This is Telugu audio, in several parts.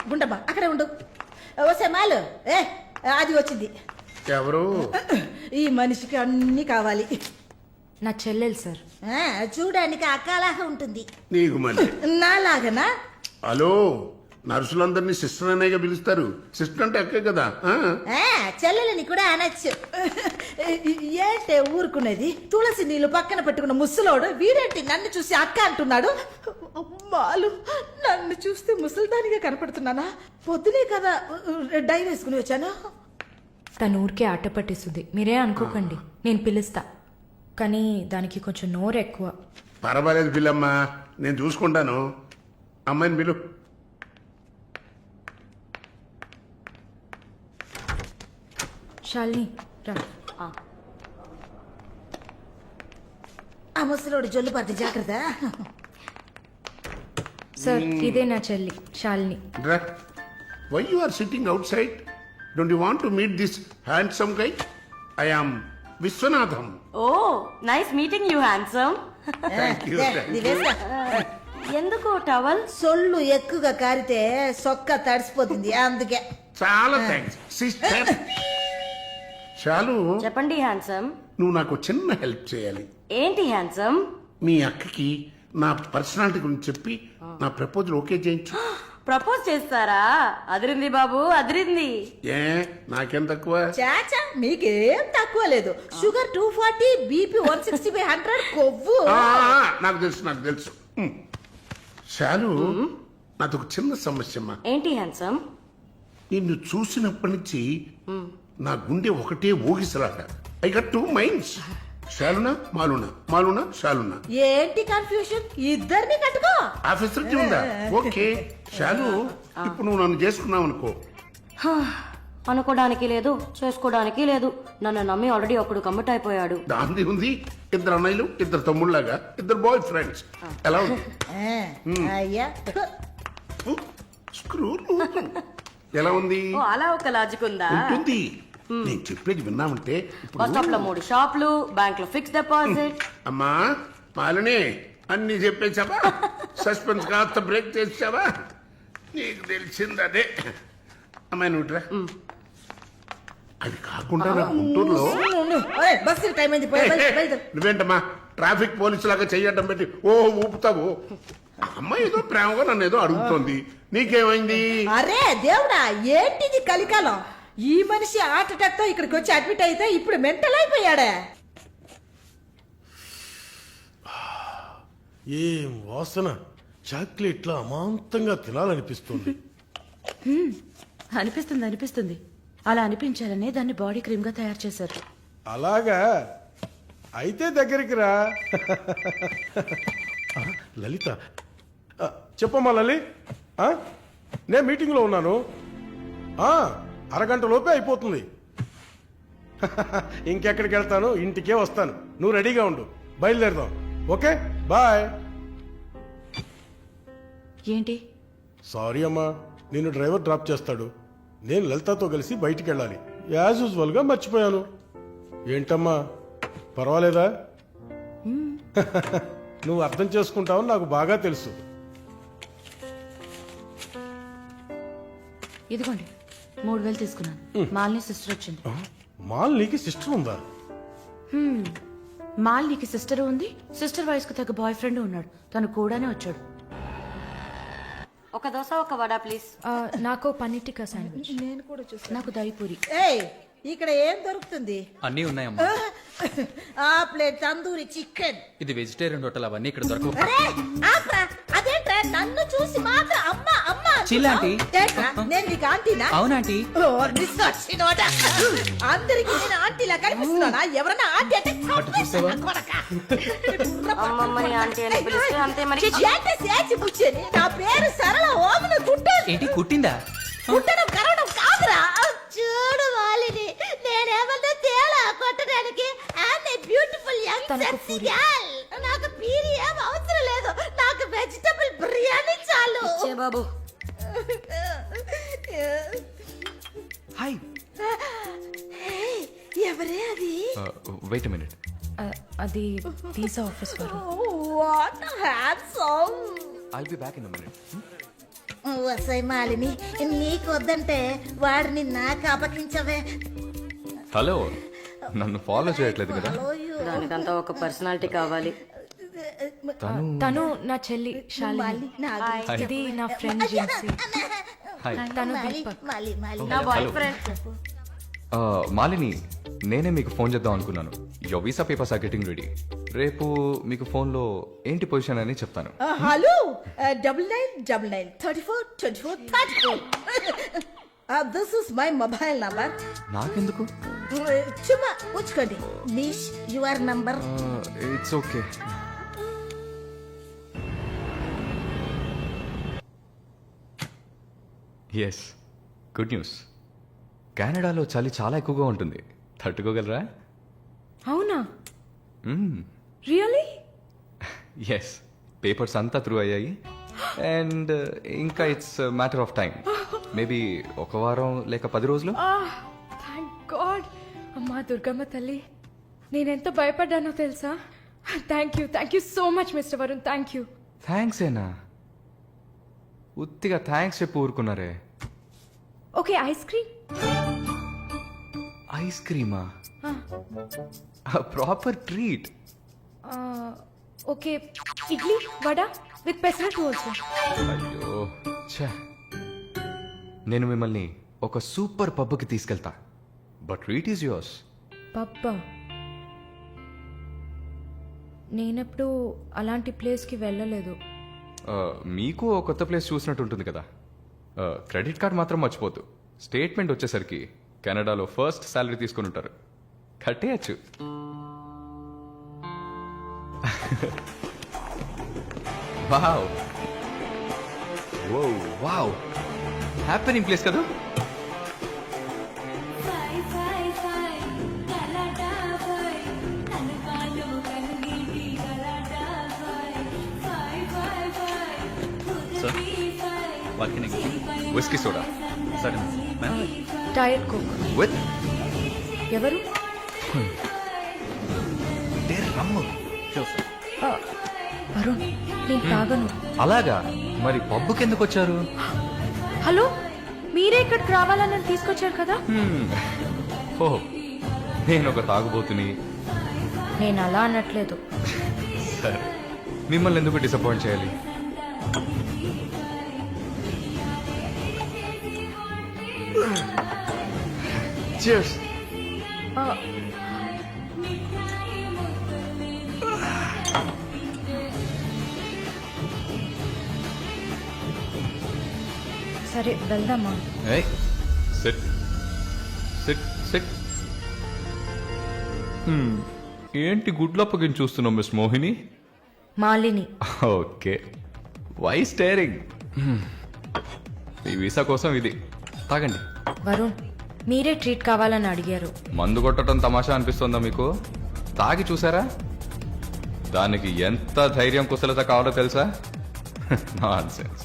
గుండమ్మ అక్కడే ఉండు. వస్తే మాలు అది వచ్చింది. ఎవరు? ఈ మనిషికి అన్ని కావాలి. నా చెల్లెలు సార్. చూడడానికి అక్కలాగా ఉంటుంది. నీకు మళ్ళీ నాలాగనా? హలో, నర్సులందరినీ సిస్టర్ అనేగా పిలుస్తారు. సిస్టర్ అంటే అక్కే కదా. చెల్లెలని కూడా అనొచ్చు. ఏంటే ఊరుకునేది? తులసి నీళ్ళు పక్కన పెట్టుకున్న ముసలోడు వీడేంటి నన్ను చూసి అక్క అంటున్నాడు? అమ్మాలు, నన్ను చూస్తే ముసలిదానిగా కనపడుతున్నానా? పొద్దునే కదా డై వేసుకుని వచ్చాను. తను ఊరికే ఆట పట్టిస్తుంది, మీరే అనుకోకండి. నేను పిలుస్తా, కానీ దానికి కొంచెం నోరు ఎక్కువ. పర్వాలేదు పిల్లమ్మ, నేను చూసుకుంటాను. అమ్మాయిని పిలు. శాలిని రా. ఆ ముసలోడు జొల్లు పడితే జాగ్రత్త. సార్, ఇదే నా చెల్లి Shalini. Why you are sitting అవుట్ సైడ్? Don't you want to meet this handsome guy? I am Viswanatham. Oh, nice meeting you handsome. ఎందుకు టవల్? సొల్లు ఎక్కువగా కారితే సొక్క తడిసిపోతుంది, అందుకే. చాలా థ్యాంక్స్ సిస్టర్. చాలు. చెప్పండి హ్యాండ్సమ్. నువ్వు నాకు చిన్న హెల్ప్ చేయాలి. ఏంటి హ్యాండ్సమ్? మీ అక్కకి నా పర్సనాలిటీ గురించి చెప్పి నా ప్రపోజల్ ఓకే చేయించు. ప్రపోజ్ చేస్తారా? అదిరింది బాబు, అదిరింది. ఏ నాకేం తక్కువ? చాచా, మీకేం తక్కువ లేదు. షుగర్ 240, బీపీ 160/100, కొవ్వు. నాకు తెలుసు. చాలు, నాది ఒక చిన్న సమస్యమ్మా. ఏంటి హ్యాండ్సమ్? నిన్ను చూసినప్పటి నుంచి నా గుండె ఒకటే ఊగిసలాట. I got 2 minds. శాలునా మాలునా, మాలునా శాలునా. ఏంటి కన్ఫ్యూషన్? ఇద్దరిని కట్టుకో. ఆఫీసర్కి ఉందా? ఓకే శాలు, ఇప్పుడు నువ్వు నన్ను చేసుకున్నావు అనుకో. అనుకోవడానికి లేదు, చేసుకోవడానికి లేదు. నన్ను నమ్మి ఆల్రెడీ ఒకడు కమిట్ అయిపోయాడు. దాంది ఉంది. 2 అన్నయ్యలు, 2 తమ్ముళ్ళలాగా, 2 బాయ్ ఫ్రెండ్స్. ఎలా ఉంది? అయ్యా, స్క్రూ ఎలా ఉంది? ఓ, అలా ఒక లాజిక్ ఉందా? ఉంటుంది. నేను చెప్పేది విన్నామంటే బస్ స్టాప్ లో 3 షాపులు, బ్యాంక్ లో ఫిక్స్ డిపాజిట్. అమ్మా మాలిని, అన్ని చెప్పేసావా? సస్పెన్స్ కాస్త బ్రేక్ చేసావా? నీకు తెలిసింది అదే. అమ్మాయి నువ్వుట్రా. అది కాకుండా నా గుంటూరులో బస్సు టైం అయింది. నువ్వేంటమ్మా ట్రాఫిక్ పోలీసు లాగా చెయ్యటం పెట్టి ఊపుతావు? అమ్మాయి ఏదో ప్రేమగా నన్ను ఏదో అడుగుతోంది, నీకేమైంది? అరే దేవుడా, ఏంటిది కలికాలం? ఈ మనిషి హార్ట్ అటాక్ తో ఇక్కడికి వచ్చి అడ్మిట్ అయితే ఇప్పుడు మెంటల్ అయిపోయాడే. ఏం వాసన! చాక్లెట్లా అమాంతంగా తినాలనిపిస్తుంది. అనిపిస్తుంది. అలా అనిపించాలనే దాన్ని బాడీ క్రీమ్ గా తయారు చేశారు. అలాగా? అయితే దగ్గరికి రా. లలిత, చెప్పమ్మా లలి. నేను మీటింగ్లో ఉన్నాను. అరగంట లోపే అయిపోతుంది. ఇంకెక్కడికి వెళ్తాను? ఇంటికే వస్తాను. నువ్వు రెడీగా ఉండు, బయలుదేరదాం. Okay, bye. ఏంటి? సారీ అమ్మా, నేను డ్రైవర్ డ్రాప్ చేస్తాడు. నేను లలితతో కలిసి బయటికి వెళ్ళాలి. యాజ్ యూజువల్ గా మర్చిపోయాను. ఏంటమ్మా, పర్వాలేదా? నువ్వు అర్థం చేసుకుంటావని నాకు బాగా తెలుసు. ఇదిగోండి 3000 తీసుకున్నాను. మాలిని సిస్టర్ వచ్చింది. మాలినికి సిస్టర్ ఉందా? మాలినికి సిస్టర్ ఉంది. సిస్టర్ వయసుకు తగ్గ బాయ్ ఫ్రెండ్ ఉన్నాడు. తను కూడానే వచ్చాడు. ఒక దోశ, ఒక వడ ప్లీజ్. నాకు పన్నీర్ టిక్కా శాండ్విచ్. నేను కూడా చూస్తాను. నాకు దయపూరి. ఏయ్, ఇక్కడ ఏం దొరుకుతుంది? అన్నీ ఉన్నాయమ్మా. ఆ ప్లేట్ తందూరి చికెన్. ఇది వెజిటేరియన్ హోటల్, అవన్నీ ఇక్కడ దొరకవు. అరే ఆప్రా, అదేంట్రా నన్ను చూసి మాత్రం అమ్మ అమ్మ చిల్లాంటి. ఏంట్రా, నేను నీకు ఆంటీనా? అవునాంటీ. అందరికి నేను ఆంటీలా కనిపిస్తున్నానా? ఎవరన్నా ఆంటీ అంటే అమ్మమ్మని ఆంటీ అని పిలిస్తే అంతే మరి. నా పేరు సరళ. ఓమన కుట్టాను. ఏంటి కుట్టిందా? కుట్టడం కరవడం కాదురా. చూడు వాలిని, నేనేమన్నా తేలా కొట్టడానికి. Beautiful young sexy girl. నాకు పీరి ఏం అవసరం లేదు. నాకు వెజిటబుల్ బిర్యానీ చాలు. బాబు హాయ్. ఎవరే అది? Wait a minute. అది వీసా ఆఫీస్ వారు. What handsome. I'll be back in a minute. వసై మాలిని నీకు వద్దంటే వాడిని నాకు అపకించవే. హలో నన్ను ఫాలో చేయట్లేదు కదా? దానికంతా ఒక పర్సనాలిటీ కావాలి. తను నా చెల్లి శాలిని. మాలి, నాకు ఇది నా ఫ్రెండ్ జిన్సీ. హాయ్ తను మాలి, దీపక్. మాలి, మాలి. నా బాయ్ ఫ్రెండ్. మాలిని నేనే మీకు ఫోన్ చేద్దాం అనుకున్నాను. Your visa papers are getting ready. రేపు మీకు ఫోన్లో ఏంటి పొజిషన్ అని చెప్తాను. Hello 9999342434. This is my mobile number. నాకెందుకు? చుమ్మా ఉంచుకోండి. నిష్ your number. It's okay. Yes, good news. కెనడాలో చలి చాలా ఎక్కువగా ఉంటుంది. తట్టుకోగలరా? అవునా? రియలీ? ఎస్, పేపర్స్ అంతా త్రూ అయ్యాయి. అండ్ ఇంకా it's matter of time. Maybe ఒక వారం లేక 10 రోజులు. Thank God. అమ్మా దుర్గమ్మ తల్లి, నేనెంత భయపడ్డానో తెలుసా? Thank you so much mister Varun. Thank you. Thanks ఏనా? ఉత్తిగా థ్యాంక్స్ చెప్పి ఊరుకున్నారే. Okay, ice cream. ఐస్ క్రీమా? Proper treat. Okay, idli vada with pesarattu also. అయ్యో ఛే. నేను మిమ్మల్ని ఒక సూపర్ పబ్కి తీసుకెళ్తా. But treat is yours. పబ్బా? నేనెప్పుడు అలాంటి ప్లేస్కి వెళ్ళలేదు. మీకు ఒక కొత్త ప్లేస్ చూసినట్టు ఉంటుంది కదా. క్రెడిట్ కార్డ్ మాత్రం మర్చిపోద్దు. స్టేట్మెంట్ వచ్చేసరికి కెనడాలో ఫస్ట్ శాలరీ తీసుకొని ఉంటారు. కట్టేయచ్చు. వావ్ వావ్, హ్యాపెనింగ్ ప్లేస్ కదా. Whisky soda diet coke. With ఎవరు? వరుణ్, నేను తాగను. అలాగా? మరి పబ్బుకి ఎందుకు వచ్చారు? హలో, మీరే ఇక్కడికి రావాలని నన్ను తీసుకొచ్చారు కదా. ఓ, నేను ఒక తాగుబోతుని. నేను అలా అనట్లేదు. సరే, మిమ్మల్ని ఎందుకు డిసప్పాయింట్ చేయాలి? Cheers. సరే వెళ్దామా? Hey, sit. ఏంటి గుడ్లప్పగిని చూస్తున్నావు miss Mohini? Malini. Okay, why staring? ఈ వీసా కోసం ఇది తాగండి. వరుణ్, మీరే ట్రీట్ కావాలని అడిగారు. మందు కొట్టడం తమాషా అనిపిస్తుందా మీకు? తాగి చూసారా? దానికి ఎంత ధైర్యం కుశలత కావాలో తెలుసా? నాన్సెన్స్.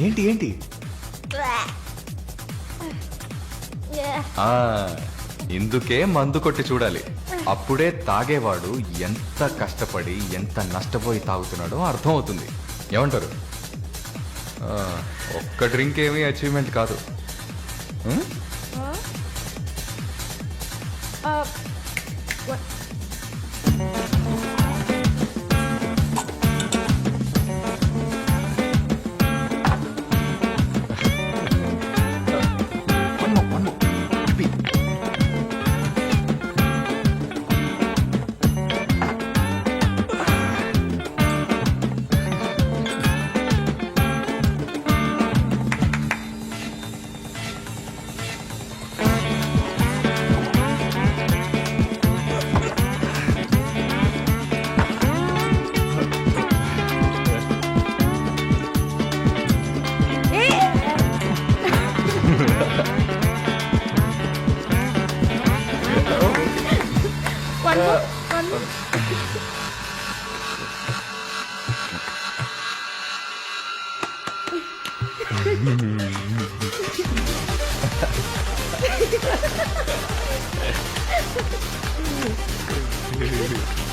ఏంటి ఏంటి? ఇందుకే మందు కొట్టి చూడాలి. అప్పుడే తాగేవాడు ఎంత కష్టపడి ఎంత నష్టపోయి తాగుతున్నాడో అర్థం అవుతుంది. ఏమంటారు? ఒక్క డ్రింక్ ఏమీ అచీవ్మెంట్ కాదు. బాయ్